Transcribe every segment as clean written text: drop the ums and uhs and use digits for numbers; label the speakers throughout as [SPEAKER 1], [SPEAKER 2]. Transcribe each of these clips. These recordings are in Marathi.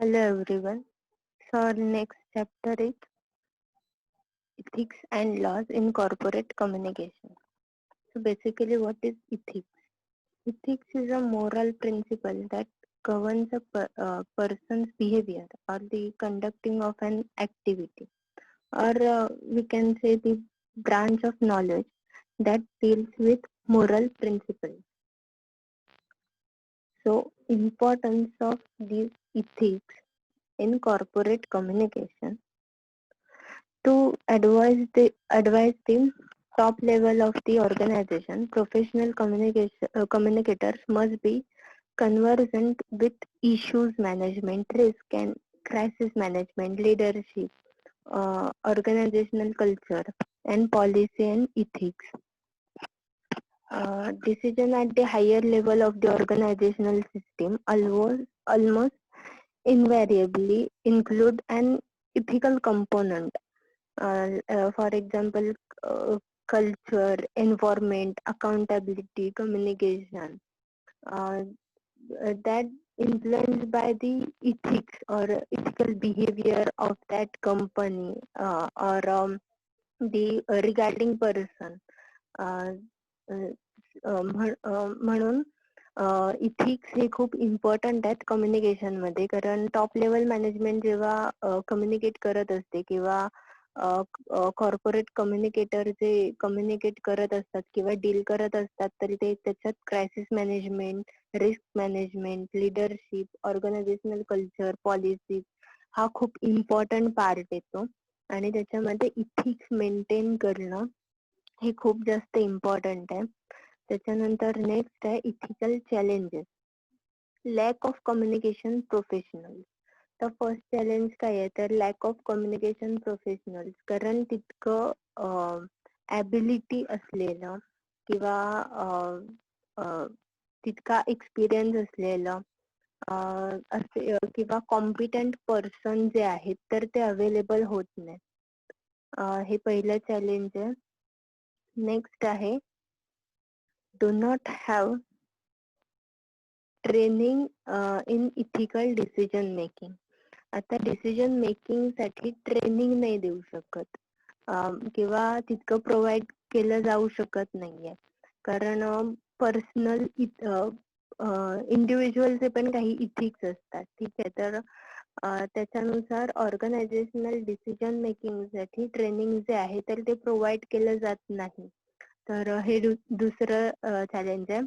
[SPEAKER 1] Hello everyone. So our next chapter is ethics and laws in corporate communication. So basically what is ethics? Ethics is a moral principle that governs a person's behavior or the conducting of an activity, or we can say the branch of knowledge that deals with moral principles. So importance of these ethics in corporate communication to advise the top level of the organization. Professional communicators must be conversant with issues management, risk and crisis management, leadership, organizational culture, and policy and ethics. Decision at the higher level of the organizational system almost invariably include an ethical component. For example, culture, environment, accountability, communication, uh, that influenced by the ethics or ethical behavior of that company, or the regarding person. uh, uh, म्हणून इथिक्स हे खूप इम्पॉर्टंट आहेत कम्युनिकेशन मध्ये, कारण टॉप लेवल मॅनेजमेंट जेव्हा कम्युनिकेट करत असते किंवा कॉर्पोरेट कम्युनिकेटर जे कम्युनिकेट करत असतात किंवा डील करत असतात, तरी ते त्याच्यात crisis management, risk management, leadership, organisational culture, policy हा खूप इम्पॉर्टंट पार्ट येतो. आणि त्याच्यामध्ये इथिक्स मेंटेन करणं हे खूप जास्त इम्पॉर्टंट आहे. त्याच्यानंतर नेक्स्ट आहे ethical challenges. Lack of communication professional. तर फर्स्ट चॅलेंज काय आहे, तर लॅक ऑफ कम्युनिकेशन प्रोफेशनल्स. कारण तितकं ॲबिलिटी असलेलं किंवा तितका एक्सपिरियन्स असलेलं किंवा कॉम्पिटंट पर्सन जे आहेत तर ते अवेलेबल होत नाही. हे पहिलं चॅलेंज आहे. नेक्स्ट आहे do not have training in ethical decision making. आता डिसिजन मेकिंग साठी ट्रेनिंग नाही देऊ शकत किंवा तितकं प्रोव्हाइड केलं जाऊ शकत नाहीये, कारण पर्सनल इंडिव्हिज्युअलचे पण काही इथिक्स असतात. ठीक आहे, तर त्याच्यानुसार ऑर्गनायझेशनल डिसिजन मेकिंग साठी ट्रेनिंग जे आहे तर ते प्रोव्हाइड केलं जात नाही. तर हे दुसरं चॅलेंज आहे.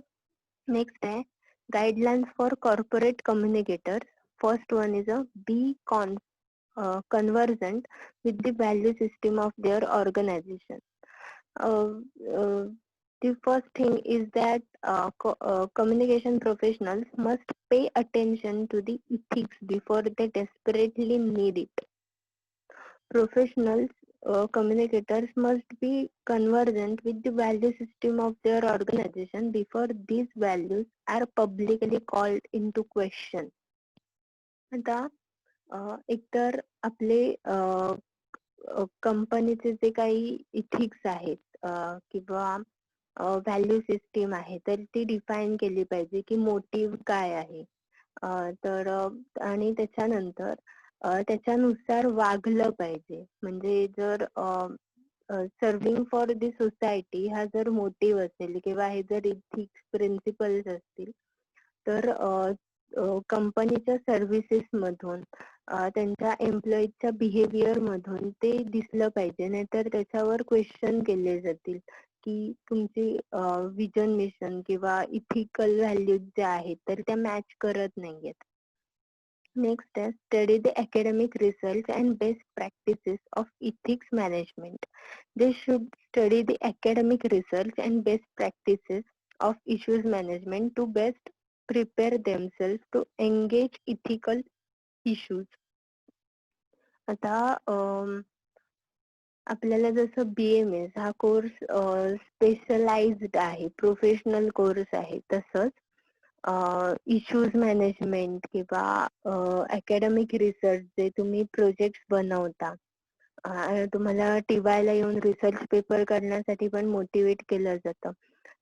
[SPEAKER 1] नेक्स्ट आहे guidelines for corporate communicators. First one is a be conversant with the value system of their organization. Uh, uh, the first thing is that communication professionals must pay attention to the ethics before they desperately need it. Professionals, communicators must be conversant with the value system of their organization before these values are publicly called into question. आता एकतर आपले कंपनीचे जे काही इथिक्स आहेत किंवा व्हॅल्यू सिस्टीम आहे तर ती डिफाईन केली पाहिजे की मोटिव्ह काय आहे. तर आणि त्याच्यानंतर त्याच्यानुसार वागलं पाहिजे. म्हणजे जर सर्विंग फॉर दी सोसायटी हा जर मोटिव्ह असेल किंवा हे जर इथिक्स प्रिन्सिपल्स असतील तर कंपनीच्या सर्व्हिसेस मधून त्यांच्या एम्प्लॉईजच्या बिहेवियर मधून ते दिसलं पाहिजे. नाहीतर त्याच्यावर क्वेश्चन केले जातील की तुमची विजन मिशन किंवा इथिकल व्हॅल्यूज ज्या आहेत तर त्या मॅच करत नाहीयेत. Next is study the academic results and best practices of ethics management. They should study the academic research and best practices of issues management to best prepare themselves to engage ethical issues. आता आपल्याला जसं BMS हा कोर्स स्पेशलाइज्ड आहे, प्रोफेशनल कोर्स आहे, तसंच इश्यूज मॅनेजमेंट किंवा अकॅडमिक रिसर्च जे तुम्ही प्रोजेक्ट बनवता, तुम्हाला टीवायला येऊन रिसर्च पेपर करण्यासाठी पण मोटिवेट केलं जातं.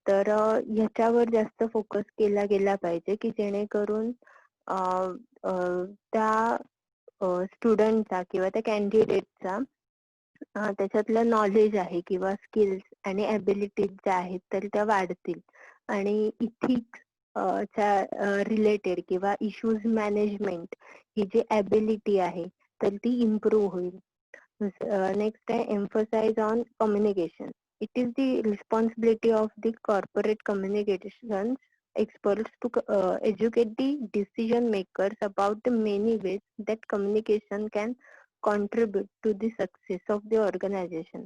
[SPEAKER 1] तर ह्याच्यावर जास्त फोकस केला गेला पाहिजे की जेणेकरून त्या स्टुडंटचा किंवा त्या कॅन्डिडेटचा त्याच्यातलं नॉलेज आहे किंवा स्किल्स आणि ॲबिलिटीज ज्या आहेत तर त्या वाढतील आणि इथिक्स च्या रिलेटेड किंवा इश्यूज मॅनेजमेंट ही जी ॲबिलिटी आहे तर ती इम्प्रूव्ह होईल. नेक्स्ट आहे emphasise on communication. It is the responsibility of the corporate communications experts to educate the decision makers about the many ways that communication can contribute to the success of the organization,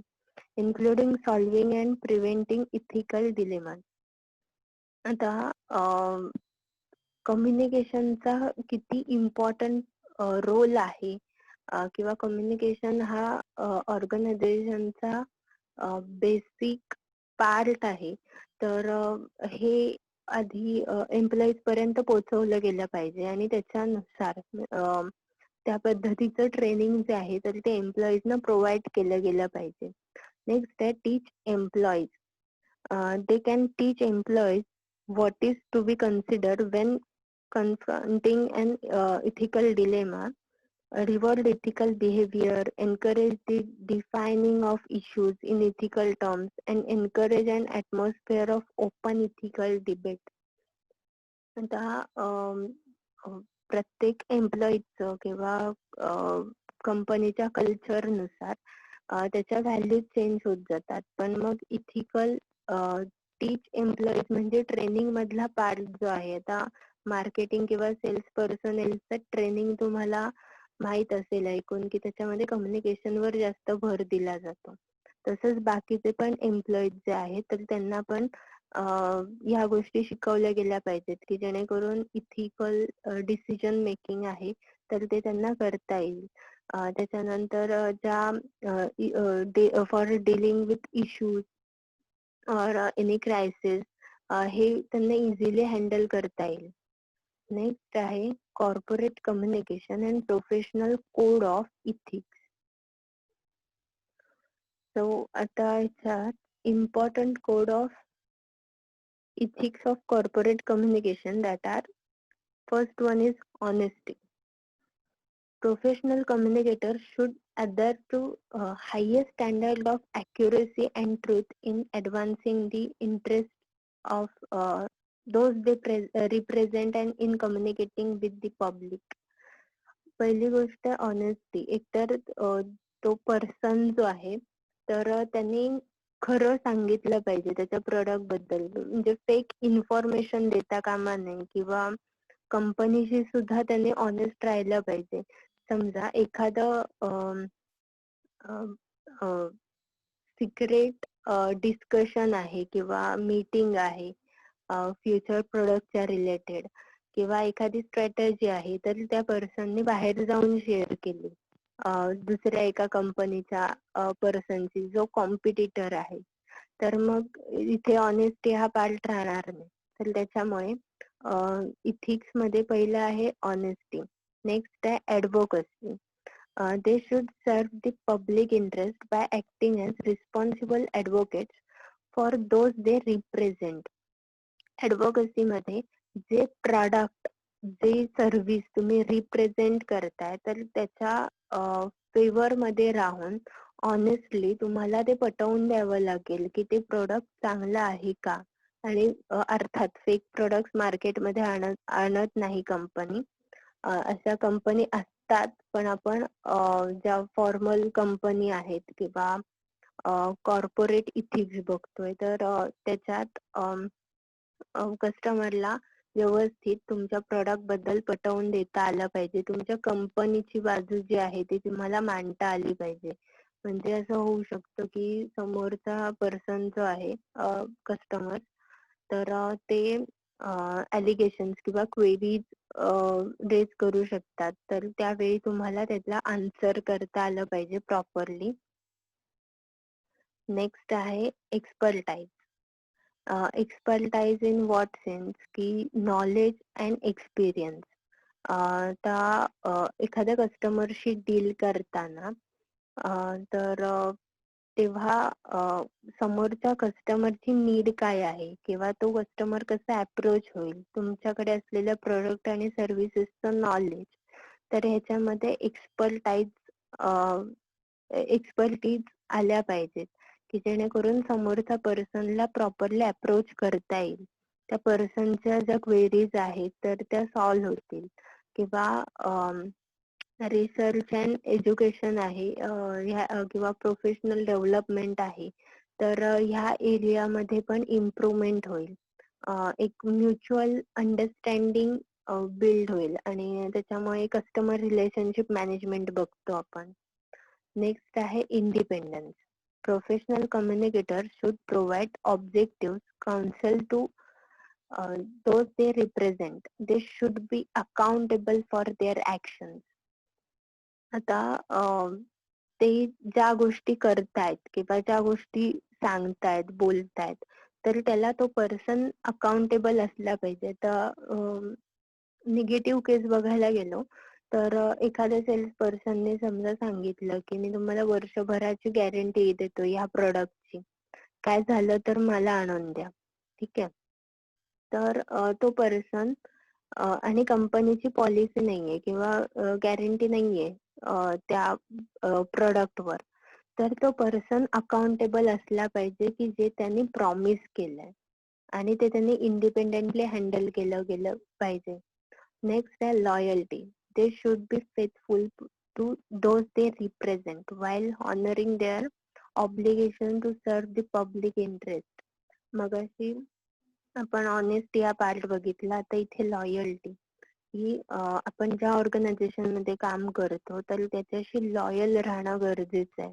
[SPEAKER 1] including solving and preventing ethical dilemmas. आता कम्युनिकेशनचा किती इम्पॉर्टंट रोल आहे किंवा कम्युनिकेशन हा ऑर्गनायझेशनचा बेसिक पार्ट आहे. तर हे आधी एम्प्लॉईज पर्यंत पोहोचवलं गेलं पाहिजे आणि त्याच्यानुसार त्या पद्धतीचं ट्रेनिंग जे आहे तर ते एम्प्लॉईजना प्रोव्हाइड केलं गेलं पाहिजे. नेक्स्ट आहे टीच employees. They can teach employees what is to be considered when confronting an ethical dilemma, reward ethical behavior, encourage the defining of issues in ethical terms, and encourage an atmosphere of open ethical debate. आता प्रत्येक एम्प्लॉईचं किंवा कंपनीच्या कल्चरनुसार त्याच्या व्हॅल्यूज चेंज होत जातात. पण मग इथिकल टीच एम्प्लॉईज म्हणजे ट्रेनिंग मधला पार्ट जो आहे. आता मार्केटिंग किंवा सेल्स पर्सनलचं ट्रेनिंग तुम्हाला माहित असेल ऐकून की त्याच्यामध्ये कम्युनिकेशन वर जास्त भर दिला जातो. तसंच बाकीचे पण एम्प्लॉईज जे आहेत तर त्यांना पण ह्या गोष्टी शिकवल्या गेल्या पाहिजेत की जेणेकरून इथिकल डिसिजन मेकिंग आहे तर ते त्यांना करता येईल. त्याच्यानंतर ज्या फॉर डीलिंग विथ इश्यूज और एनी क्रायसिस हे त्यांना इझिली हँडल करता येईल. नेक्स्ट आहे corporate communication and professional code of ethics. So आता ह्याच्यात important code of ethics of corporate communication that are: first one is honesty. Professional communicators should adhere to highest standard of accuracy and truth in advancing the interest of those they represent and in communicating with the public. पहिली गोष्ट ऑनेस्टी. एकतर तो पर्सन जो आहे तर त्यांनी खरं सांगितलं पाहिजे त्याच्या प्रोडक्ट बद्दल. म्हणजे फेक इन्फॉर्मेशन देता कामा नये किंवा कंपनीशी सुद्धा त्यांनी ऑनेस्ट राहिलं पाहिजे. समजा एखादं सिक्रेट डिस्कशन आहे किंवा मीटिंग आहे फ्युचर प्रोडक्टच्या रिलेटेड किंवा एखादी स्ट्रॅटेजी आहे तर त्या पर्सनने बाहेर जाऊन शेअर केली दुसऱ्या एका कंपनीच्या पर्सनची जो कॉम्पिटिटर आहे. तर मग इथे ऑनेस्टी हा पार्ट राहणार नाही. तर त्याच्यामुळे इथिक्स मध्ये पहिलं आहे ऑनेस्टी. नेक्स्ट आहे advocacy. They should serve the public interest by acting as responsible advocates for those they represent. Advocacy मध्ये जे प्रॉडक्ट जे सर्व्हिस तुम्ही रिप्रेझेंट करताय तर त्याच्या फेवर मध्ये राहून ऑनेस्टली तुम्हाला ते पटवून द्यावं लागेल की ते प्रोडक्ट चांगलं आहे का. आणि अर्थात फेक प्रोडक्ट मार्केटमध्ये आणत नाही कंपनी. अशा कंपनी असतात पण आपण ज्या फॉर्मल कंपनी आहेत किंवा कॉर्पोरेट इथिक्स बघतोय तर त्याच्यात कस्टमरला व्यवस्थित तुमच्या प्रोडक्ट बद्दल पटवून देता आलं पाहिजे. तुमच्या कंपनीची बाजू जी आहे ती तुम्हाला मांडता आली पाहिजे. म्हणजे असं होऊ शकतं की समोरचा पर्सन जो आहे कस्टमर तर ते ॲलिगेशन्स किंवा क्वेरीज रेज करू शकतात. तर त्यावेळी तुम्हाला त्याला आन्सर करता आलं पाहिजे प्रॉपरली. नेक्स्ट आहे expertise. Expertise in what sense की नॉलेज अँड एक्सपिरियन्स. आता एखाद्या कस्टमरशी डील करताना तर तेव्हा समोरच्या कस्टमरची नीड काय आहे किंवा तो कस्टमर कसा अप्रोच होईल, तुमच्याकडे असलेल्या प्रोडक्ट आणि सर्व्हिसेसचं नॉलेज, तर ह्याच्यामध्ये एक्सपर्टीज आल्या पाहिजेत की जेणेकरून समोरच्या पर्सनला प्रॉपरली अप्रोच करता येईल. त्या पर्सनच्या ज्या क्वेरीज आहेत तर त्या सॉल्व्ह होतील किंवा रिसर्च अँड एज्युकेशन आहे किंवा प्रोफेशनल डेव्हलपमेंट आहे, तर ह्या एरियामध्ये पण इम्प्रुव्हमेंट होईल. एक म्युच्युअल अंडरस्टँडिंग बिल्ड होईल आणि त्याच्यामुळे कस्टमर रिलेशनशिप मॅनेजमेंट बघतो आपण. नेक्स्ट आहे independence. Professional communicator should provide objective counsel to those they represent. They should be accountable for their actions. आता ते ज्या गोष्टी करतायत किंवा ज्या गोष्टी सांगतायत, बोलतायत, तर त्याला तो पर्सन अकाउंटेबल असला पाहिजे. तर निगेटिव्ह केस बघायला गेलो तर एखाद्या सेल्स पर्सनने समजा सांगितलं की मी तुम्हाला वर्षभराची गॅरंटी देतो ह्या प्रोडक्टची, काय झालं तर मला आणून द्या. ठीक आहे. तर तो पर्सन आणि कंपनीची पॉलिसी नाहीये किंवा गॅरंटी नाहीये त्या प्रोडक्टवर, तर तो पर्सन अकाउंटेबल असला पाहिजे की जे त्यांनी प्रॉमिस केलंय आणि ते त्यांनी इंडिपेंडेंटली हँडल केलं गेलं पाहिजे. नेक्स्ट आहे loyalty. They should be faithful to those they represent while honoring their obligation to serve the public interest. मगाशी आपण ऑनेस्टी हा पार्ट बघितला, तर इथे लॉयल्टी ही आपण ज्या ऑर्गनायझेशन मध्ये काम करतो तर त्याच्याशी लॉयल राहणं गरजेचं आहे.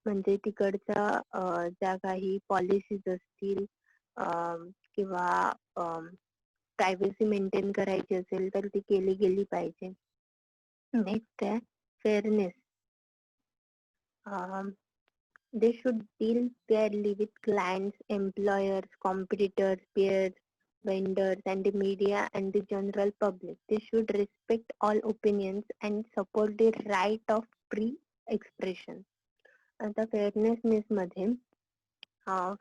[SPEAKER 1] म्हणजे तिकडच्या ज्या काही पॉलिसीज असतील किंवा प्रायव्हसी मेंटेन करायची असेल तर ती केली गेली पाहिजे. नेक्स्ट आहे fairness. They should deal fairly with clients, employers, competitors, peers, vendors, and the media and the general public. They should respect all opinions and support the right of free expression. आता फेअरनेसनेस मध्ये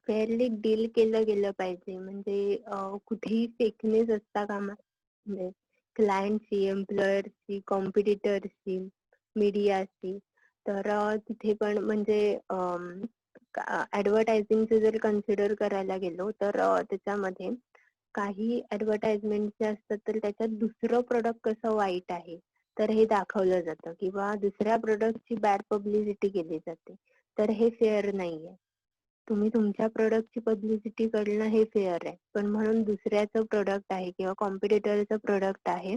[SPEAKER 1] फेअरली डील केलं गेलं पाहिजे. म्हणजे कुठेही फेकनेस असता कामा, म्हणजे क्लायंटशी, एम्प्लॉयरशी, कॉम्पिटिटरशी, मीडियाशी. तर तिथे पण म्हणजे ऍडव्हर्टायझिंगचे जर कन्सिडर करायला गेलो तर त्याच्यामध्ये काही ऍडव्हर्टाइजमेंट जे असतात तर त्याच्यात दुसरं प्रोडक्ट कसं वाईट आहे तर हे दाखवलं जातं किंवा दुसऱ्या प्रोडक्टची बॅड पब्लिसिटी केली जाते. तर हे फेअर नाहीये. तुम्ही तुमच्या प्रोडक्टची पब्लिसिटी करणं हे फेअर आहे, पण म्हणून दुसऱ्याचं प्रोडक्ट आहे किंवा कॉम्पिटिटरचं प्रोडक्ट आहे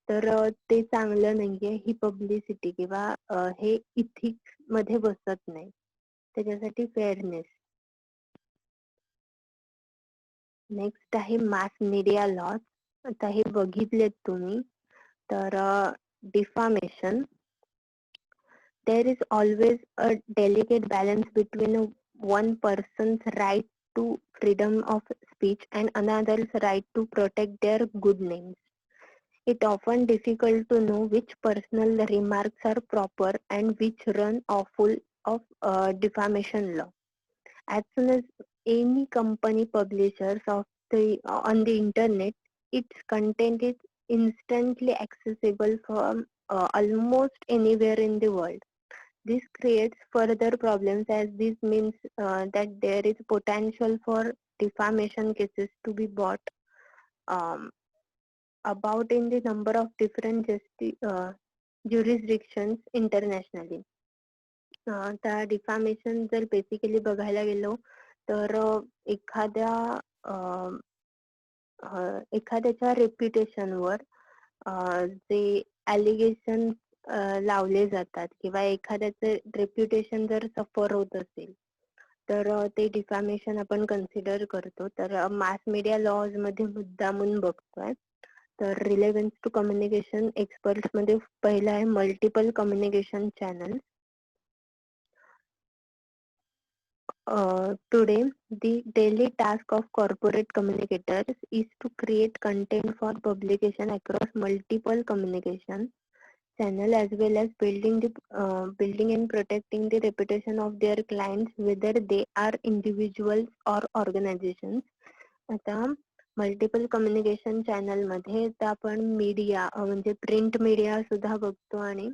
[SPEAKER 1] तर ते चांगलं नाहीये ही पब्लिसिटी किंवा हे इथिक्स मध्ये बसत नाही. त्याच्यासाठी फेअरनेस. नेक्स्ट आहे मास मीडिया लॉस. आता हे बघितलेत तुम्ही. तर defamation. There is always a delicate balance between one person's right to freedom of speech and another's right to protect their good names. It often difficult to know which personal remarks are proper and which run afoul of defamation law. As soon as any company publishes of on the internet, its content is instantly accessible from almost anywhere in the world. This creates further problems as this means that there is potential for defamation cases to be brought um, about in the number of different jurisdictions internationally. त्या डिफामेशन जर बेसिकली बघायला गेलो तर एखाद्याच्या रेप्युटेशनवर जे ॲलिगेशन लावले जातात किंवा एखाद्याचे रेप्युटेशन जर सफर होत असेल तर ते डिफामेशन आपण कन्सिडर करतो. तर मास मीडिया लॉज मध्ये मुद्दामून बघतोय. तर रिलेव्हन्स टू कम्युनिकेशन एक्सपर्ट्स मध्ये पहिला आहे multiple communication channel. Today, the daily task of corporate communicators is to create content for publication across multiple communication channel, as well as building and protecting the reputation of their clients, whether they are individuals or organizations. आता मल्टिपल कम्युनिकेशन चॅनल मध्ये तर आपण मीडिया म्हणजे प्रिंट मीडिया सुद्धा बघतो आणि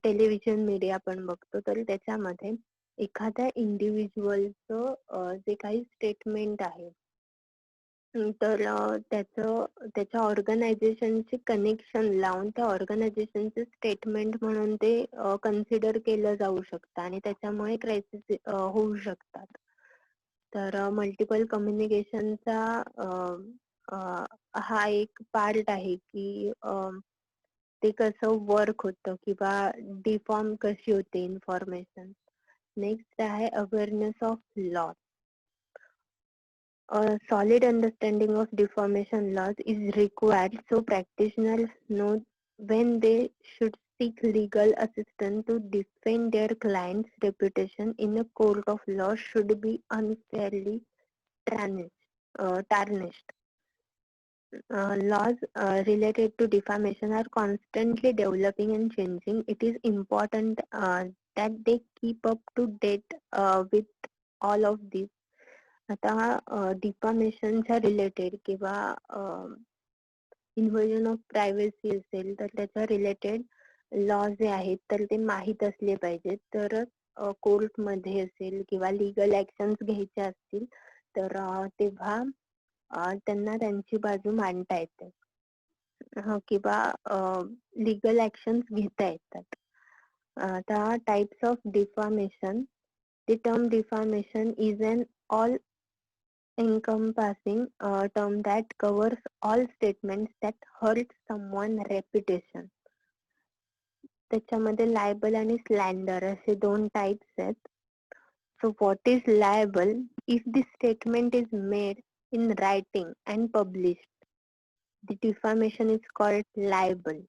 [SPEAKER 1] टेलिव्हिजन मीडिया पण बघतो. तर त्याच्यामध्ये एखाद्या इंडिव्हिज्युअलचं जे काही स्टेटमेंट आहे, तर त्याच्या ऑर्गनायझेशनची कनेक्शन लावून त्या ऑर्गनायझेशनचे स्टेटमेंट म्हणून ते कन्सिडर केलं जाऊ शकतं आणि त्याच्यामुळे क्रायसिस होऊ शकतात. तर मल्टिपल कम्युनिकेशनचा हा एक पार्ट आहे की ते कसं वर्क होतं किंवा डिफॉर्म कशी होते इन्फॉर्मेशन. नेक्स्ट आहे awareness of law. A solid understanding of defamation laws is required so practitioners know when they should seek legal assistance to defend their client's reputation in a court of law should be unfairly tarnished. Laws related to defamation are constantly developing and changing. It is important that they keep up to date with all of this. आता डिफॉर्मेशनच्या रिलेटेड किंवा इन्व्हजन ऑफ प्रायव्हसी असेल तर त्याच्या रिलेटेड लॉ जे आहेत तर ते माहीत असले पाहिजेत, तरच कोर्टमध्ये असेल किंवा लिगल ऍक्शन्स घ्यायचे असतील तर तेव्हा त्यांना त्यांची बाजू मांडता येते किंवा लिगल ऍक्शन्स घेता येतात. आता types of deformation. The term defamation is an all-encompassing term that covers all statements that hurt someone's reputation. त्याच्यामध्ये लायबल आणि स्लॅन्डर असे दोन टाइप्स आहेत. So what is liable? If the statement is made in writing and published, the defamation is called libel.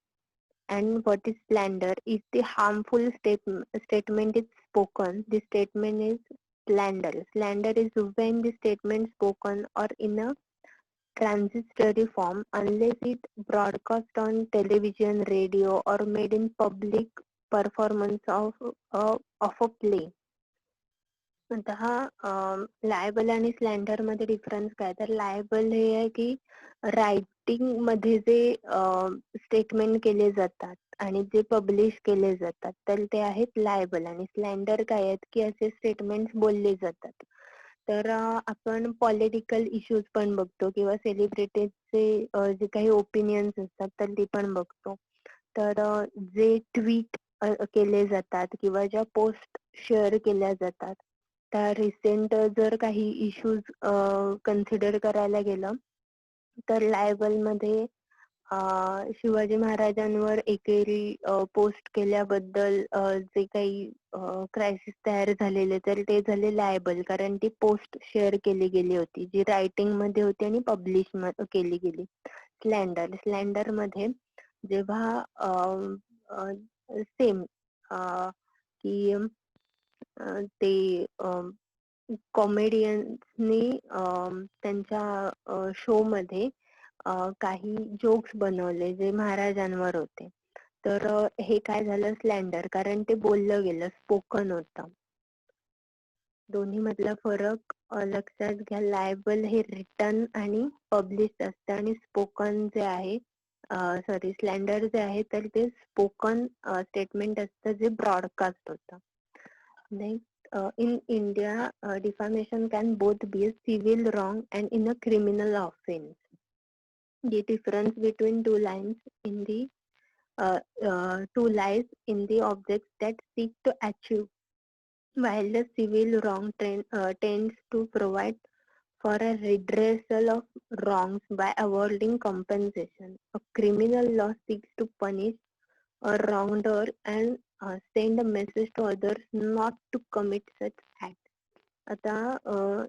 [SPEAKER 1] And what is slander? If the harmful statement is spoken, the statement is slander. Slander is when the statement spoken or in a transitory form, unless it broadcast on television, radio, or made in public performance of a play. आता लायबल आणि स्लॅन्डर मध्ये डिफरन्स काय, तर लायबल हे आहे की रायटिंग मध्ये जे स्टेटमेंट केले जातात आणि जे पब्लिश केले जातात तर ते आहेत लायबल. आणि स्लॅन्डर काय आहेत की असे स्टेटमेंट बोलले जातात. तर आपण पॉलिटिकल इश्यूज पण बघतो किंवा सेलिब्रिटीजचे जे काही ओपिनियन्स असतात तर ते पण बघतो. तर जे ट्विट केले जातात किंवा ज्या पोस्ट शेअर केल्या जातात त्या रिसेंट जर काही इश्यूज कन्सिडर करायला गेलं तर लायबल मध्ये शिवाजी महाराजांवर एकेरी पोस्ट केल्याबद्दल जे काही क्रायसिस तयार झालेले तर ते झाले लायबल, कारण ती पोस्ट शेअर केली गेली होती जी रायटिंग मध्ये होती आणि पब्लिश केली गेली. स्लॅन्डर मध्ये जेव्हा सेम की ते कॉमेडियन्सनी त्यांच्या शो मध्ये काही जोक्स बनवले जे महाराजांवर होते, तर हे काय झालं स्लॅन्डर, कारण ते बोललं गेलं, स्पोकन होतं. दोन्ही मधला फरक लक्षात घ्या. लायबल हे रिटन आणि पब्लिश असतं आणि स्पोकन जे आहे स्लॅन्डर जे आहे तर ते स्पोकन स्टेटमेंट असतं जे ब्रॉडकास्ट होतं. Next, in India, defamation can both be a civil wrong and in a criminal offense. The difference between two lies in the objects that seek to achieve, while the civil wrong tends to provide for a redressal of wrongs by awarding compensation. A criminal law seeks to punish a wrongdoer and send a message to others not to commit such acts. आता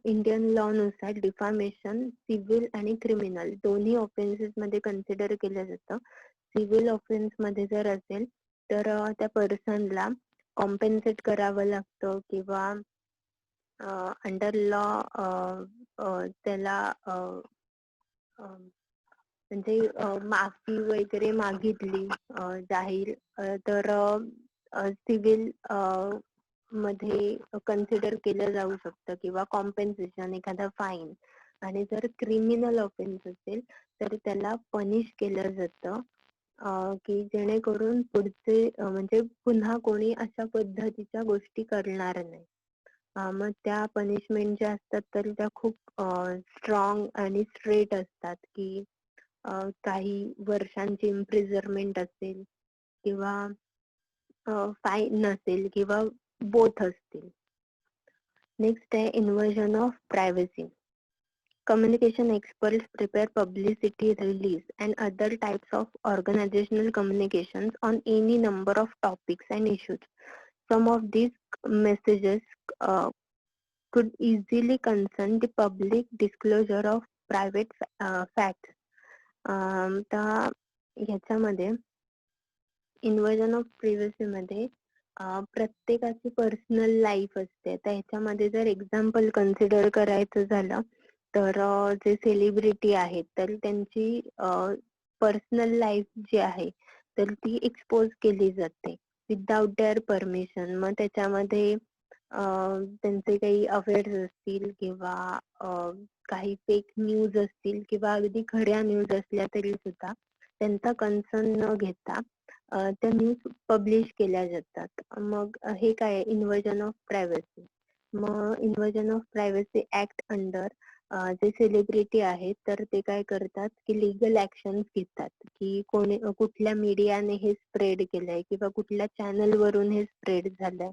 [SPEAKER 1] इंडियन लॉ नुसार डिफामेशन सिव्हिल आणि क्रिमिनल दोन्ही ऑफेन्सेस मध्ये कन्सिडर केलं जातं. सिव्हिल ऑफेन्स मध्ये जर असेल तर त्या पर्सनला कॉम्पेन्सेट करावं लागतं किंवा अंडर लॉ त्याला म्हणजे माफी वगैरे मागितली जाहीर, तर सिव्हिल मध्ये कन्सिडर केलं जाऊ शकतं, किंवा कॉम्पेन्सेशन, एखादा फाईन. आणि जर क्रिमिनल ऑफेन्स असेल तर त्याला पनिश केलं जातं, की जेणेकरून पुढचे म्हणजे पुन्हा कोणी अशा पद्धतीच्या गोष्टी करणार नाही. मग त्या पनिशमेंट ज्या असतात तर त्या खूप स्ट्रॉंग आणि स्ट्रेट असतात, की काही वर्षांची इम्प्रिझरमेंट असेल, किंवा फाईन असेल, किंवा बोथ असतील. नेक्स्ट आहे inversion of privacy. Communication experts prepare publicity release and other types of organizational communications on any number of topics and issues. Some of these messages could easily concern the public disclosure of private facts. तर ह्याच्यामध्ये इन्व्हर्जन ऑफ प्रिव्हसी मध्ये प्रत्येकाची पर्सनल लाईफ असते. तर ह्याच्यामध्ये जर एक्झाम्पल कन्सिडर करायचं झालं तर जे सेलिब्रिटी आहेत तर त्यांची पर्सनल लाईफ जी आहे तर ती एक्सपोज केली जाते विदाउट देअर परमिशन. मग त्याच्यामध्ये त्यांचे काही अफेअर्स असतील, किंवा काही फेक न्यूज असतील, किंवा अगदी खऱ्या न्यूज असल्या तरी सुद्धा त्यांचा कन्सर्न न घेता त्या न्यूज पब्लिश केल्या जातात. मग हे काय इन्व्हर्जन ऑफ प्रायव्हसी. मग inversion of privacy act under जे सेलिब्रिटी आहेत तर ते काय करतात की लिगल ऍक्शन घेतात, की कुठल्या मीडियाने हे स्प्रेड केलंय, किंवा कुठल्या चॅनल वरून हे स्प्रेड झालंय.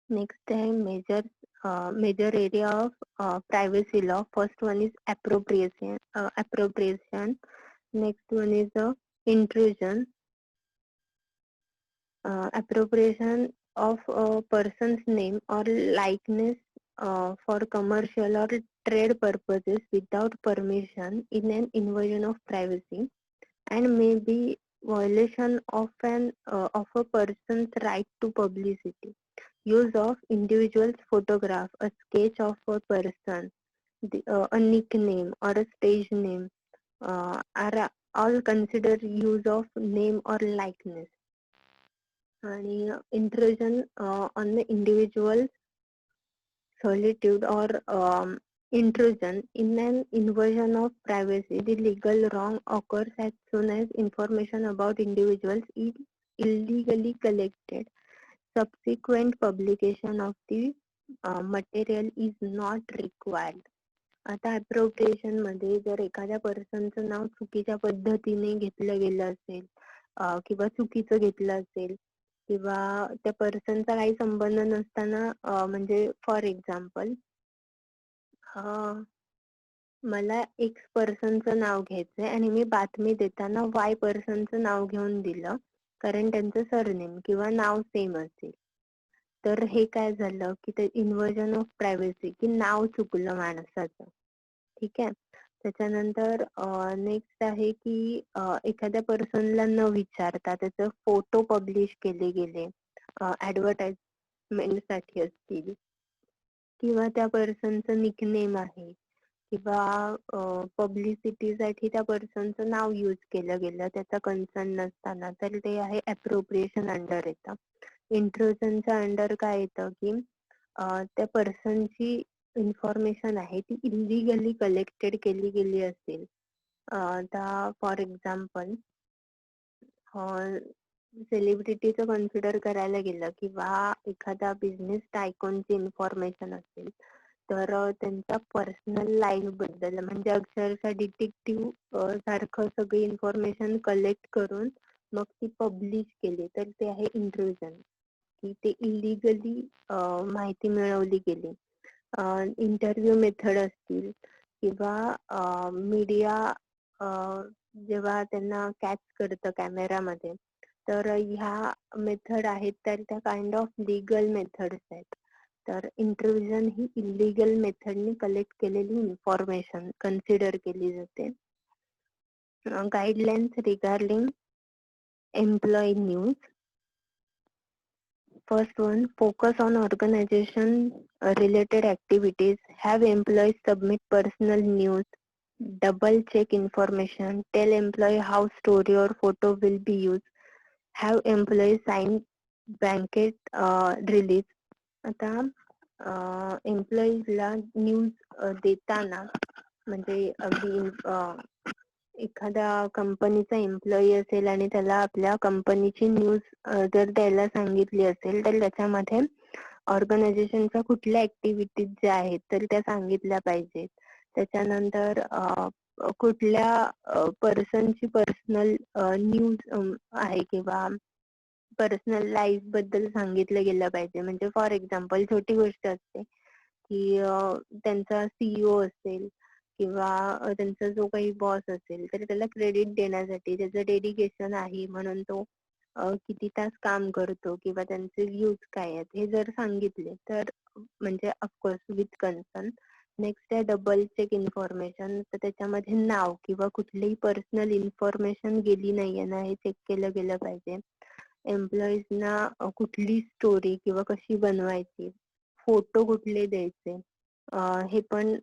[SPEAKER 1] नेक्स्ट आहे major area of privacy law. First one is appropriation. Next one is intrusion. Appropriation of a person's name or likeness for commercial or trade purposes without permission in an invasion of privacy, and may be violation of a person's right to publicity. Use of individual's photograph, a sketch of a person, a nickname or a stage name are all considered use of name or likeness. आणि intrusion on the individual solitude or intrusion in an invasion of privacy. The legal wrong occurs as soon as information about individuals is illegally collected. Subsequent publication of the material is not required. आता अप्रोप्रिएशन मध्ये जर एखाद्या पर्सनचं नाव चुकीच्या पद्धतीने घेतलं गेलं असेल, किंवा चुकीचं घेतलं असेल, किंवा त्या पर्सनचा काही संबंध नसताना, म्हणजे फॉर एक्झाम्पल मला एक्स पर्सनचं नाव घ्यायचंय आणि मी बातमी देताना वाय पर्सनचं नाव घेऊन दिलं, कारण त्यांचं सरनेम किंवा नाव सेम असेल. तर हे काय झालं की ते इन्व्हर्जन ऑफ प्रायव्हसी, की नाव चुकलं माणसाचं. ठीक आहे. त्याच्यानंतर नेक्स्ट आहे की एखाद्या पर्सनला न विचारता त्याचे फोटो पब्लिश केले गेले ऍडव्हर्टाइजमेंट साठी असतील, किंवा त्या पर्सनचं निकनेम आहे, किंवा पब्लिसिटीसाठी त्या पर्सनचं नाव यूज केलं गेलं त्याचा कन्सर्न नसताना, तर ते आहे अप्रोप्रिएशन अंडर येतं. इंट्रुजनच्या अंडर काय येतं की त्या पर्सनची इन्फॉर्मेशन आहे ती इलिगली कलेक्टेड केली गेली असेल. आता फॉर एक्झाम्पल सेलिब्रिटीचं कन्सिडर करायला गेलं, किंवा एखादा बिझनेस टायकॉनची इन्फॉर्मेशन असेल, तर त्यांच्या पर्सनल लाईफ बद्दल म्हणजे अक्षरशः डिटेक्टिव्ह सारखं सगळी इन्फॉर्मेशन कलेक्ट करून मग ती पब्लिश केली, तर ते आहे इंट्रुजन, की ते इलिगली माहिती मिळवली गेली. इंटरव्ह्यू मेथड असतील, किंवा मीडिया जेव्हा त्यांना कॅच करतं कॅमेरामध्ये, तर ह्या मेथड आहेत तर त्या काइंड ऑफ लिगल मेथड्स आहेत. तर इंट्रुजन ही इलिगल मेथडने कलेक्ट केलेली इन्फॉर्मेशन कन्सिडर केली जाते. Guidelines regarding employee news. First one, focus on organization related activities. Have employees submit personal news double check information, tell employee how story or photo will be used, have employee sign blanket release. आता एम्प्लॉईजला न्यूज देताना म्हणजे अगदी एखाद्या कंपनीचा एम्प्लॉई असेल आणि त्याला आपल्या कंपनीची न्यूज जर द्यायला सांगितली असेल तर त्याच्यामध्ये ऑर्गनायझेशनच्या कुठल्या ऍक्टिव्हिटीज ज्या आहेत तर त्या सांगितल्या पाहिजेत. त्याच्यानंतर कुठल्या पर्सनची पर्सनल न्यूज आहे किंवा पर्सनल लाईफ बद्दल सांगितलं गेलं पाहिजे. म्हणजे फॉर एक्झाम्पल छोटी गोष्ट असते की त्यांचा सीईओ असेल किंवा त्यांचा जो काही बॉस असेल तर त्याला क्रेडिट देण्यासाठी त्याचं डेडिकेशन आहे म्हणून तो किती तास काम करतो किंवा त्यांचे व्ह्यूज काय आहेत हे जर सांगितले तर म्हणजे ऑफकोर्स विथ कन्सर्न. नेक्स्ट आहे डबल चेक इन्फॉर्मेशन. तर त्याच्यामध्ये नाव किंवा कुठलीही पर्सनल इन्फॉर्मेशन गेली नाहीये ना हे चेक केलं गेलं पाहिजे. एम्प्लॉईजना कुठली स्टोरी किंवा कशी बनवायची, फोटो कुठले द्यायचे हे पण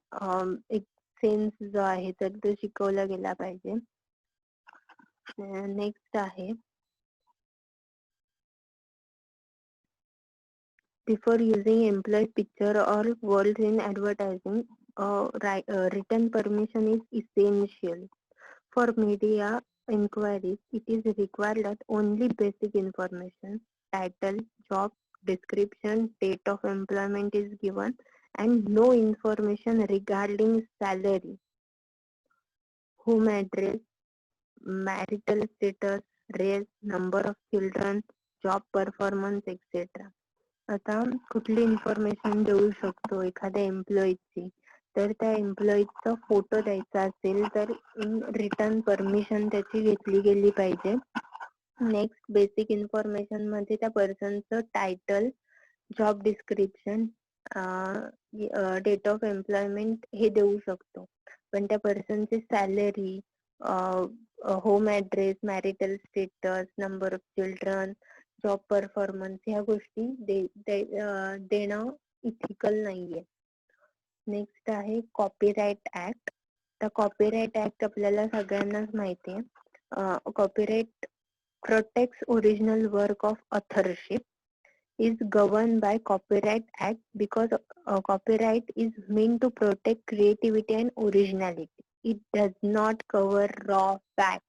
[SPEAKER 1] एक सेन्स जो आहे तर तो शिकवला गेला पाहिजे. नेक्स्ट आहे before using employee picture or words in advertising, written permission is essential. For media inquiries, it is required that only basic information, title, job description, date of employment is given, and no information regarding salary, home address, marital status, race, number of children, job performance, etc. आता कुठली इन्फॉर्मेशन देऊ शकतो एखाद्या एम्प्लॉईची तर त्या एम्प्लॉईचा फोटो द्यायचा असेल तर इन रिटर्न परमिशन त्याची घेतली गेली पाहिजे. नेक्स्ट बेसिक इन्फॉर्मेशन मध्ये त्या पर्सनचं title, job description, date of employment हे देऊ शकतो. पण त्या पर्सनची salary, home address, marital status, number of children, job performance ह्या गोष्टी देणं इथिकल नाहीये. नेक्स्ट आहे कॉपीराइट ऍक्ट. तर कॉपीराइट ऍक्ट आपल्याला सगळ्यांनाच माहिती आहे. Copyright protects original work of authorship, is governed by Copyright Act because copyright is meant to protect creativity and originality. It does not cover raw facts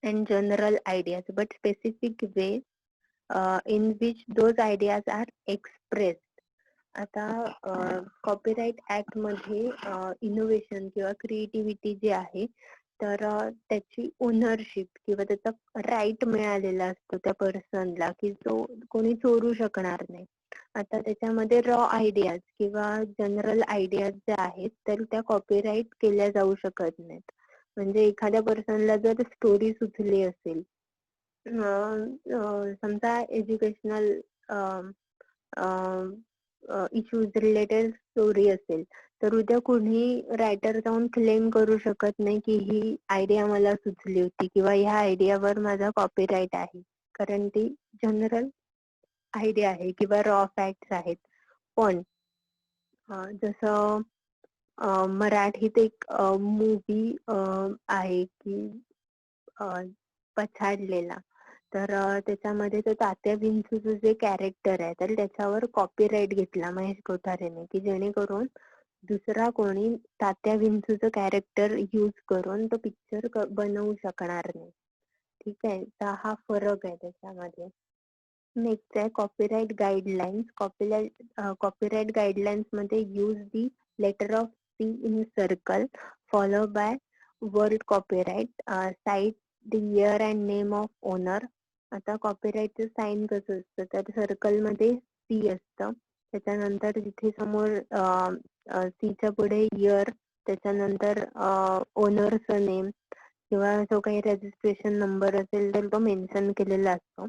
[SPEAKER 1] and general ideas, but specific ways in which those ideas are expressed. आता कॉपीराइट ऍक्ट मध्ये इनोव्हेशन किंवा क्रिएटिव्हिटी जी आहे तर त्याची ओनरशिप किंवा त्याचा राईट मिळालेला असतो त्या पर्सनला की तो कोणी चोरू शकणार नाही. आता त्याच्यामध्ये रॉ आयडियाज किंवा जनरल आयडियाज ज्या आहेत तर त्या कॉपीराइट केल्या जाऊ शकत नाहीत. म्हणजे एखाद्या पर्सनला जर स्टोरी सुचली असेल, समजा एज्युकेशनल इश्यूज रिलेटेड स्टोरी असेल तर उद्या कुणी रायटर जाऊन क्लेम करू शकत नाही की ही आयडिया मला सुचली होती किंवा ह्या आयडियावर माझा कॉपीराइट आहे, कारण ती जनरल आयडिया आहे किंवा रॉ फॅक्ट्स आहेत. पण जसं मराठीत एक मूवी आहे की पछाडलेला, तर त्याच्यामध्ये तो तात्या विंचूचं जे कॅरेक्टर आहे तर त्याच्यावर कॉपीराइट घेतला महेश कोठारेने की जेणेकरून दुसरा कोणी तात्या विंचूचं कॅरेक्टर यूज करून तो पिक्चर बनवू शकणार नाही. ठीक आहे, तर हा फरक आहे त्याच्यामध्ये. नेक्स्ट आहे कॉपीराइट गाईडलाईन्स. कॉपीराइट गाईडलाईन्स मध्ये use the letter of C in circle follow by word copyright, cite the year and name of owner. आता कॉपीराइटचं साईन कसं असतं तर सर्कल मध्ये सी असतं, त्याच्यानंतर तिथे समोर सीच्या पुढे इयर, त्याच्यानंतर ओनरचं नेम किंवा जो काही रजिस्ट्रेशन नंबर असेल तर तो मेन्शन केलेला असतो.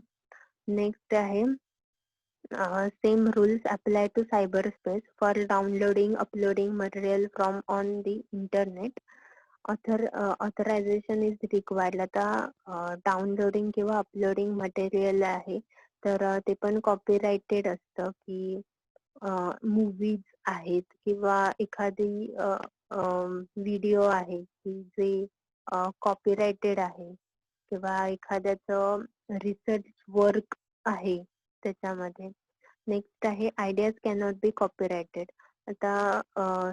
[SPEAKER 1] नेक्स्ट आहे same rules apply to cyberspace for downloading, uploading material from on the internet. Authorization is required. आता डाउनलोडिंग किंवा अपलोडिंग मटेरियल आहे तर ते पण कॉपीराइटेड असतं की मूवीज आहेत किंवा एखादी व्हिडिओ आहे की जे कॉपीराइटेड आहे किंवा एखाद्याचं रिसर्च वर्क आहे त्याच्यामध्ये. नेक्स्ट आहे आयडियाज कॅनॉट बी कॉपीराइटेड. आता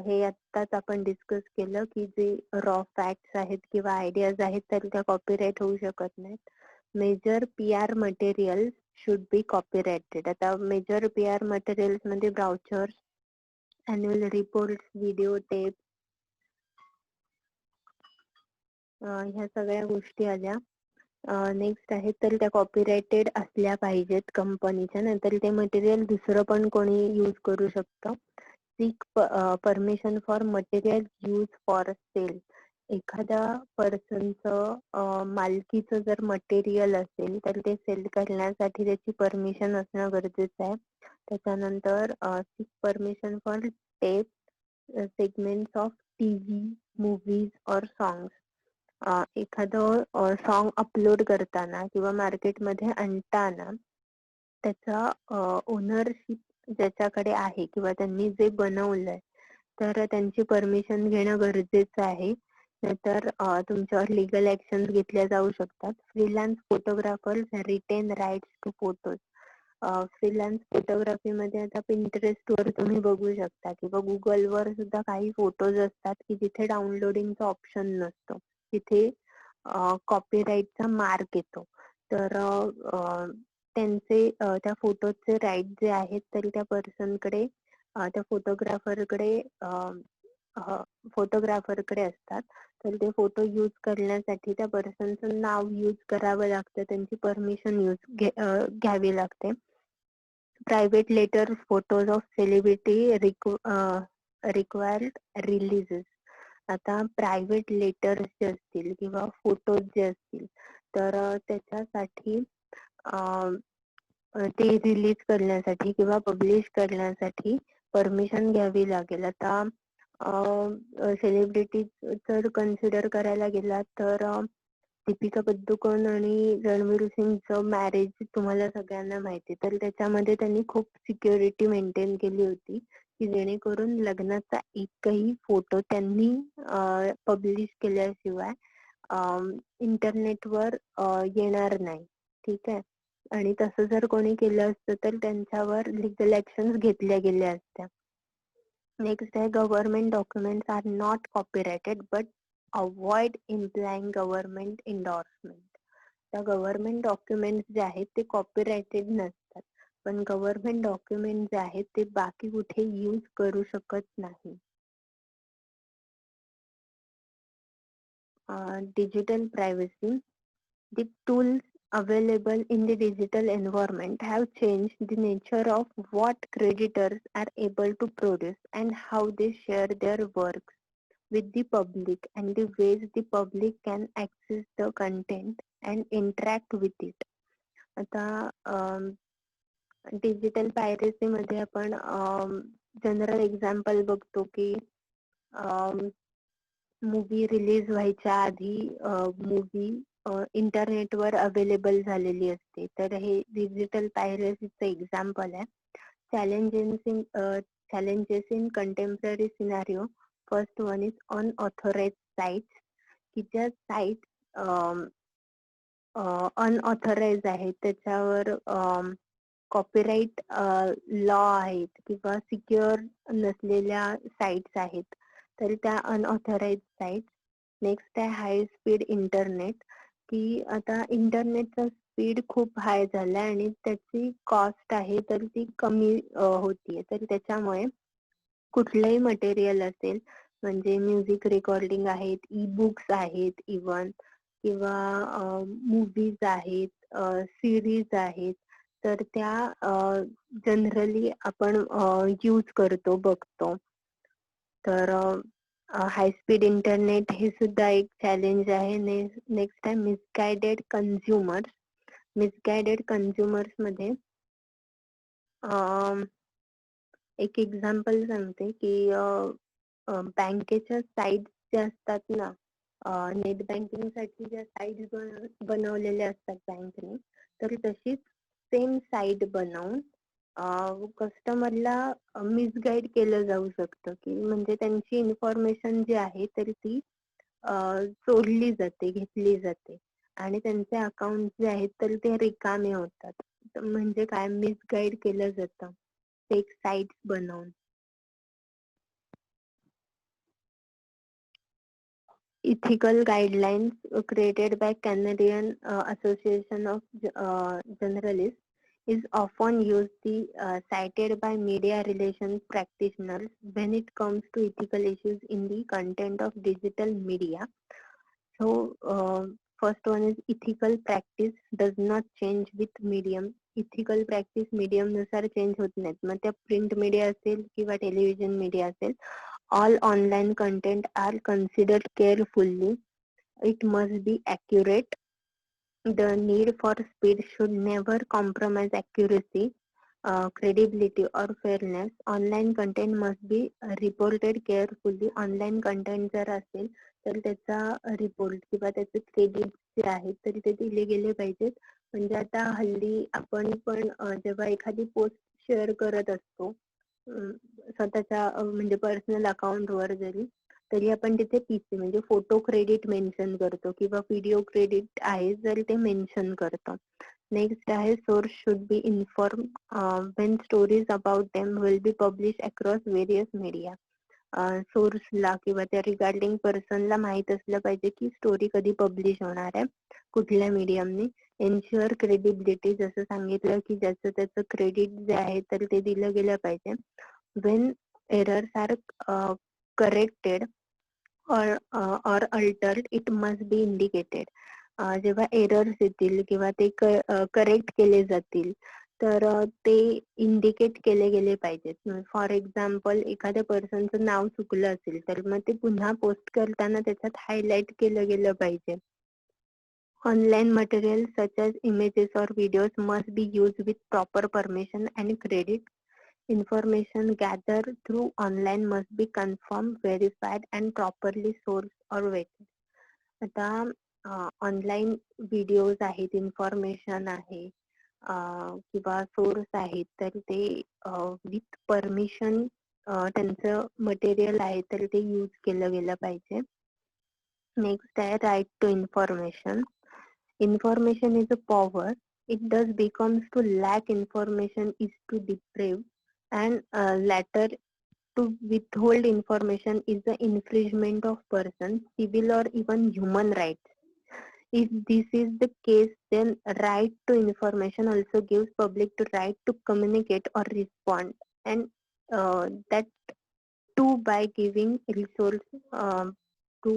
[SPEAKER 1] हे आत्ताच आपण डिस्कस केलं की जे रॉ फॅक्ट्स आहेत किंवा आयडियाज आहेत तर त्या कॉपीराइट होऊ शकत नाहीत. Major PR material should be copyrighted. आता मेजर PR मटेरियल्स मध्ये brochures, annual report, video tape, ह्या सगळ्या गोष्टी आल्या. नेक्स्ट आहे तर त्या कॉपीराइटेड असल्या पाहिजेत कंपनीच्या, नंतर ते मटेरियल दुसरं पण कोणी यूज करू शकतं. Seek permission for material use for sale. एखाद्या पर्सनचं मालकीचं जर मटेरियल असेल तर ते सेल करण्यासाठी त्याची परमिशन असणं गरजेचं आहे. त्याच्यानंतर sick permission for tape, segments of TV, movies और सॉंग्स. एखादं सॉन्ग अपलोड करताना किंवा मार्केटमध्ये आणताना त्याचा ओनरशिप ज्याच्याकडे आहे किंवा त्यांनी जे बनवलंय तर त्यांची परमिशन घेणं गरजेचं आहे, नाहीतर तुमच्यावर लिगल ऍक्शन घेतल्या जाऊ शकतात. Freelance photographers retain rights to photos. Freelance photography मध्ये आता Pinterest वर तुम्ही बघू शकता किंवा Google वर सुद्धा काही फोटोज असतात की जिथे डाउनलोडिंगचा ऑप्शन नसतो, तिथे कॉपीराईटचा मार्क येतो. तर त्यांचे त्या फोटोचे राईट जे आहेत तरी त्या पर्सनकडे, त्या फोटोग्राफरकडे असतात. तर ते फोटो यूज करण्यासाठी त्या पर्सनचं नाव यूज करावं लागतं, त्यांची परमिशन घ्यावी लागते. Private letters, photos of celebrity required releases. आता प्रायव्हेट लेटर्स जे असतील किंवा फोटोज जे असतील तर त्याच्यासाठी ते रिलीज करण्यासाठी किंवा पब्लिश करण्यासाठी परमिशन घ्यावी लागेल. आता सेलिब्रिटी जर कन्सिडर करायला गेला तर दीपिका पदुकोण आणि रणवीर सिंगचं मॅरेज तुम्हाला सगळ्यांना माहिती, तर त्याच्यामध्ये त्यांनी खूप सिक्युरिटी मेंटेन केली होती की जेणेकरून लग्नाचा एकही फोटो त्यांनी पब्लिश केल्याशिवाय इंटरनेटवर येणार नाही. ठीक आहे. आणि तसं जर कोणी केलं असतं तर त्यांच्यावर लिगल ऍक्शन घेतल्या गेल्या असत्या. नेक्स्ट आहे government documents are not copyrighted but avoid implying government endorsement. त्या गव्हर्नमेंट डॉक्युमेंट्स जे आहेत ते कॉपीराइटेड नसतात, पण गव्हर्नमेंट डॉक्युमेंट जे आहेत ते बाकी कुठे यूज करू शकत नाही. Digital privacy. The tools available in the digital environment have changed the nature of what creators are able to produce and how they share their works with the public and the ways the public can access the content and interact with it. आता डिजिटल पायरेसी मध्ये आपण जनरल एक्झाम्पल बघतो की मूवी रिलीज व्हायच्या आधी मूवी इंटरनेटवर अवेलेबल झालेली असते, तर हे डिजिटल पायरेसीचं एक्झाम्पल आहे. challenges in contemporary scenario. First one is unauthorized sites, की ज्या साईट अनऑथराइज आहेत त्याच्यावर कॉपीराइट लॉ आहेत किंवा सिक्युअर नसलेल्या साईट्स आहेत, तर त्या अनऑथराइज साईट्स. नेक्स्ट आहे हाय स्पीड इंटरनेट, की आता इंटरनेटचा स्पीड खूप हाय झाला आणि त्याची कॉस्ट आहे तर ती कमी होतीये, तर त्याच्यामुळे कुठलंही मटेरियल असेल म्हणजे म्युझिक रेकॉर्डिंग आहेत, ई बुक्स आहेत इवन, किंवा मूवीज आहेत, सिरीज आहेत, तर त्या जनरली आपण यूज करतो, बघतो. तर हाय स्पीड इंटरनेट हे सुद्धा एक चॅलेंज आहे. नेक्स्ट आहे मिसगायडेड कन्झ्युमर्स. मिसगायडेड कन्झ्युमर्स मध्ये एक एक्झाम्पल सांगते की बँकेच्या साईट ज्या असतात ना, नेट बँकिंग साठी ज्या साईट बनवलेल्या असतात बँकेने, तर तशीच सेम साईट बनवून कस्टमरला मिसगाईड केलं जाऊ शकतं, की म्हणजे त्यांची इन्फॉर्मेशन जी आहे तर ती चोरली जाते, घेतली जाते आणि त्यांचे अकाउंट जे आहेत तर ते रिकामे होतात. म्हणजे काय, मिसगाईड केलं जातं फेक साइट्स बनवून. Ethical guidelines created by Canadian Association of Journalists is often used cited by media relations practitioners when it comes to ethical issues in the content of digital media. So first one is ethical practice does not change with medium. Ethical practice medium नुसार change होत नाहीत. मग त्या print media असेल किंवा television media असेल, all online content are considered carefully. It must be accurate. The need for speed should never compromise accuracy, credibility or fairness. Online content must be reported carefully. Online content जर असेल तर त्याचा रिपोर्ट किंवा त्याचे क्रेडिट जे आहेत तरी ते दिले गेले पाहिजेत. म्हणजे आता हल्ली आपण पण जेव्हा एखादी पोस्ट शेअर करत असतो स्वतःच्या म्हणजे पर्सनल अकाउंट वर जरी, तरी आपण तिथे पीसी म्हणजे फोटो क्रेडिट मेन्शन करतो किंवा व्हिडिओ क्रेडिट आहे जर ते मेन्शन करतो. नेक्स्ट आहे source should be inform when stories about them will be publish across various media. सोर्सला किंवा त्या रिगार्डिंग पर्सनला माहित असलं पाहिजे की स्टोरी कधी पब्लिश होणार आहे, कुठल्या मीडियमनी. एन्श्युअर क्रेडिबिलिटी, जसं सांगितलं की ज्याचं त्याचं क्रेडिट जे आहे तर ते दिलं गेलं पाहिजे. When errors are corrected or altered, it must be indicated. जेव्हा एरर्स येतील किंवा ते करेक्ट केले जातील तर ते इंडिकेट केले गेले पाहिजेत. फॉर एक्झाम्पल एखाद्या पर्सनचं नाव चुकलं असेल तर मग ते पुन्हा पोस्ट करताना त्याच्यात हायलाइट केलं गेलं पाहिजे. Online materials such as images or videos must be used with proper permission and credit. Information gathered through online must be confirmed, verified and properly sourced or vetted. आता ऑनलाईन व्हिडिओज आहेत, इन्फॉर्मेशन आहे किंवा सोर्स आहेत तर ते विथ परमिशन त्यांचं मटेरियल आहे तर ते यूज केलं गेलं पाहिजे. नेक्स्ट आहे right to information. Information is a power. It does becomes to lack information is to deprive, and latter to withhold information is the infringement of person, civil or even human rights. If this is the case, then right to information also gives public the right to communicate or respond, and that too by giving resource to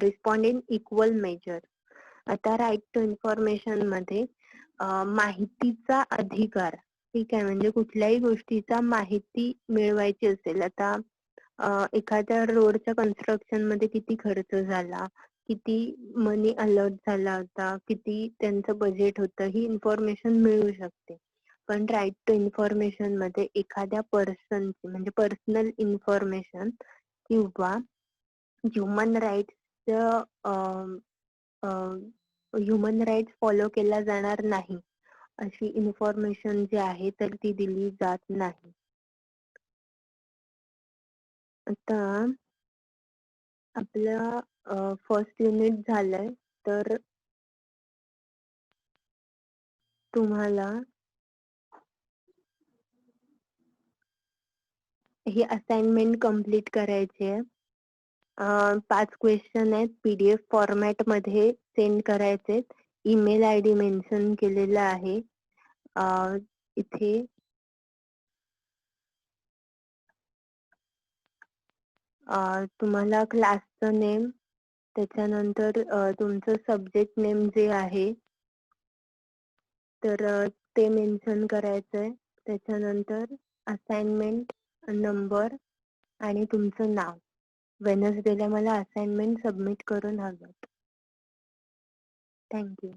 [SPEAKER 1] respond in equal measure. आता राईट टू इन्फॉर्मेशन मध्ये माहितीचा अधिकार, ठीक आहे, म्हणजे कुठल्याही गोष्टीचा माहिती मिळवायची असेल, आता एखाद्या रोडच्या कन्स्ट्रक्शन मध्ये किती खर्च झाला, किती मनी अलॉट झाला होता, किती त्यांचं बजेट होतं, ही इन्फॉर्मेशन मिळू शकते. पण राईट टू इन्फॉर्मेशन मध्ये एखाद्या पर्सनची म्हणजे पर्सनल इन्फॉर्मेशन किंवा human rights human rights follow केला जाणार नाही अशी इन्फॉर्मेशन जी आहे तर ती दिली जात नाही. आता आपलं फर्स्ट युनिट झालंय तर तुम्हाला ही असाइनमेंट कंप्लीट करायची आहे. 5 क्वेश्चन आहेत, पीडीएफ फॉर्मॅट मध्ये सेंड करायचे. ईमेल आयडी मेन्शन केलेला आहे इथे. तुम्हाला क्लासचं नेम, त्याच्यानंतर तुमचं सब्जेक्ट नेम जे आहे तर ते मेन्शन करायचंय. त्याच्यानंतर असाइनमेंट नंबर आणि तुमचं नाव. वेनसडेला मला असाइनमेंट सबमिट करून हवं. थँक्यू.